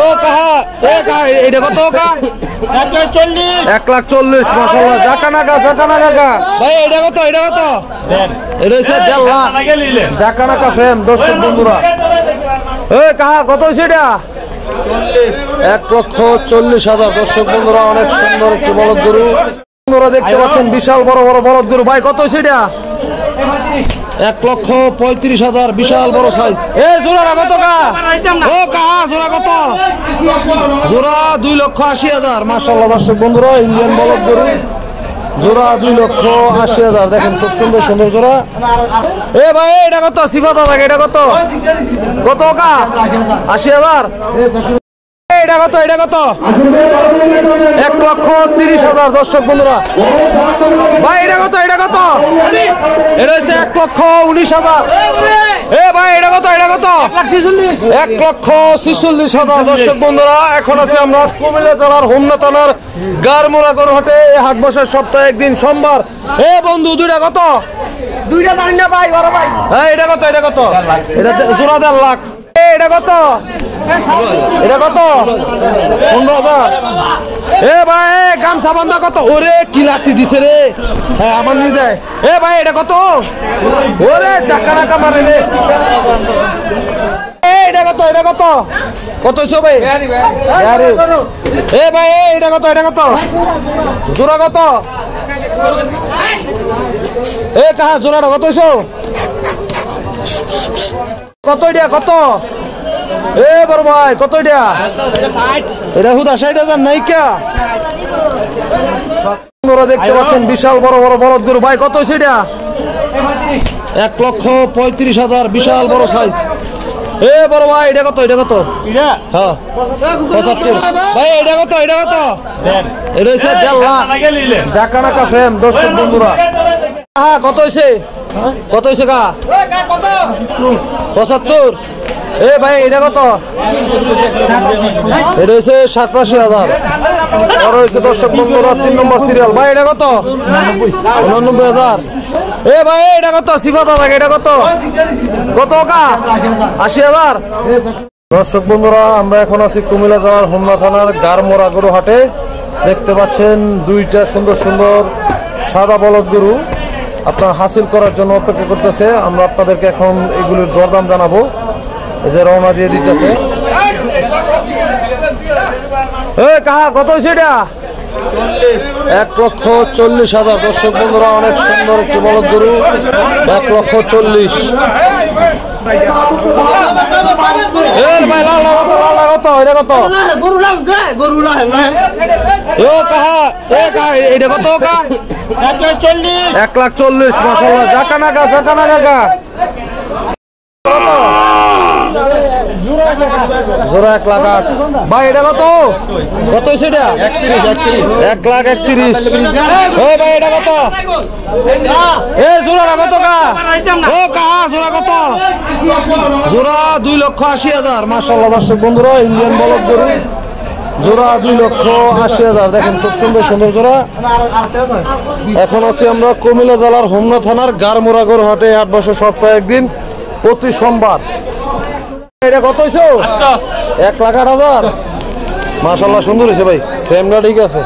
ও কাহা এ কা এটা কত কা 1,40,000 মাশাআল্লাহ জাকানা কা ভাই এটা কত এটা হইছে জাল্লা জাকানা কা ফ্রেম দর্শক বন্ধুরা এ কাহা কত হইছে এটা 1,40,000 দর্শক বন্ধুরা অনেক সুন্দর একটি বলদ গরু বন্ধুরা দেখতে পাচ্ছেন বিশাল বড় বড় বলদ গরু ভাই কত হইছে এটা 1,35,000 বিশাল বড় সাইজ এ জোড়া কত কা ও কাহা জোড়া কত জোড়া 2,80,000 মাশাআল্লাহ দর্শক বন্ধুরা ইন্ডিয়ান বলদ গরু জোড়া 2,80,000 দেখেন খুব সুন্দর সুন্দর জোড়া এ ভাই এটা কত সিফাত দাদা এটা কত কত কা 80,000 এটা কত 1,30,000 দর্শক বন্ধুরা ভাই এটা কত এটা হচ্ছে 1,19,000 এ ভাই এটা কত 1,46,000 দর্শক বন্ধুরা এখন আছে আমরা কুমিল্লা জেলার হোমনা থানার গারমুরা গরুহাটে হাট বসে সপ্তাহে একদিন সোমবার এ বন্ধু দুইটা কত দুইটা জানি না ভাই বড় ভাই হ্যাঁ এটা কত এটা জোড়া 1.5 লাখ এটা কত 15,000 এ ভাই গামছা বান্ধা কত ওরে কি লাঠি দিছে রে হ্যাঁ আমার নিয়ে দেয় এ ভাই এটা কত ওরে চাকানা কামারে রে এটা কত হইছে ভাই এ ভাই এটা কত জোড়া কত এ কাহা জোড়াটা কত হইছো কত এটা কত এ বড় ভাই কত এটা হুদা 60,000 নাই কা আপনারা দেখতে পাচ্ছেন বিশাল বড় বড় বলদ গরু ভাই কত হইছে এটা 1,35,000 বিশাল বড় সাইজ এ বড় ভাই এটা কত হ্যাঁ 75 ভাই এটা কত এটা হইছে জাল্লা জাকানা কা ফ্রেম দর্শক বন্ধুরা হ্যাঁ কত হইছে কা 75 এ ভাই এটা কত এটা হচ্ছে 87,000 আর হচ্ছে দর্শক বন্ধুরা 3 নম্বর সিরিয়াল ভাই এটা কত 99,000 এ ভাই এটা কত সিফাত দাদা এটা কত কা 80,000 দর্শক বন্ধুরা আমরা এখন আছি কুমিল্লা জেলার হোমনা থানার গারমোরা গরুহাটে দেখতে পাচ্ছেন দুইটা সুন্দর সুন্দর সাদা বলদ গরু আপনার হাসিল করার জন্য অপেক্ষা করতেছে আমরা আপনাদেরকে এখন এগুলির দরদাম জানাবো এই যে রওনা দিয়ে দিতেছে এ কাহা কত হইছে এটা 1,40,000 দর্শক বন্ধুরা অনেক সুন্দর একটি বলদ গরু 1,40,000 এ ভাই লাল কত এটা কত ও কাহা এটা কত কা 1,40,000 মাশাআল্লাহ জাকানা কা জোড়া 1,08,000 ভাই এটা কত হইছে এটা 1,31,000 ও ভাই এটা কত এ জোড়া কত কা ও কাহা জোড়া কত জোড়া 2,80,000 মাশাআল্লাহ দর্শক বন্ধুরা ইন্ডিয়ান বলদ গরু জোড়া 2,80,000 দেখেন খুব সুন্দর সুন্দর জোড়া এখন আছি আমরা কুমিল্লা জেলার হোমনা থানার গারমুরা গরুহাটে হাট বসে সপ্তাহে একদিন প্রতি সোমবার এটা কত হইছে 1,08,000 মাশাআল্লাহ সুন্দর হইছে ভাই ফ্রেমটা ঠিক আছে